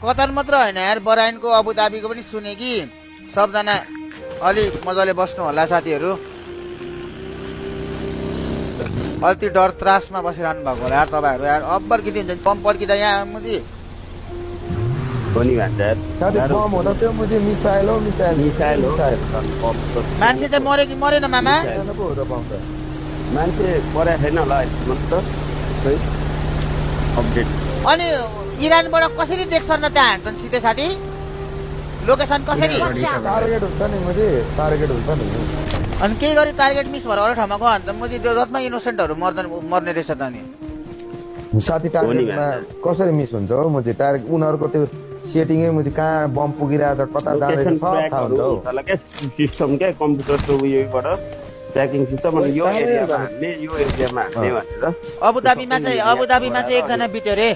Qatar मात्र होइन यार, बराइनको अबुधाबीको पनि सुने कि सबजना अलि मजाले बस्नु होला साथीहरू। अल्ति डर त्रासमा बसिरहनु भएको होला यार तपाईँहरू यार। अब पर्खिदिन्छ बम पर्खिँदा यहाँ मुजी साथी बम हुँदा त्यो मुझे मिसाइल हो मान्छे चाहिँ मरे कि मरेन मामा? मान्छे परेको छैन होला अहिलेसम्म त खै अपडेट। अनि इरानबाट कसरी देख्छन् न त्यहाँ हान्छन् सिधै साथी? लोकेसन कसरी? टार्गेट हुन्छ नि मुझे, टार्गेट हुन्छ नि। अनि केही गरी टार्गेट मिस भएर अरू ठाउँमा गयो भने त मुजी त्यो जसमा इनोसेन्टहरू मर्ने रहेछ त नि। साथी टार्गेटमा कसरी मिस हुन्छ हो मुझे? टार्गेट उनीहरूको त्यो सेटिङै मुझे कहाँ बम पुगिरहेको छ, कता जाँदैछ सब थाहा हुन्छ हौ। सिस्टम क्या कम्प्युटरको उयोबाट ट्र्याकिङ सिस्टम। अनि यो एरियामा हान्ने यो एरियामा हान्ने भनेर अबुधाबीमा चाहिँ एकजना बित्यो रे।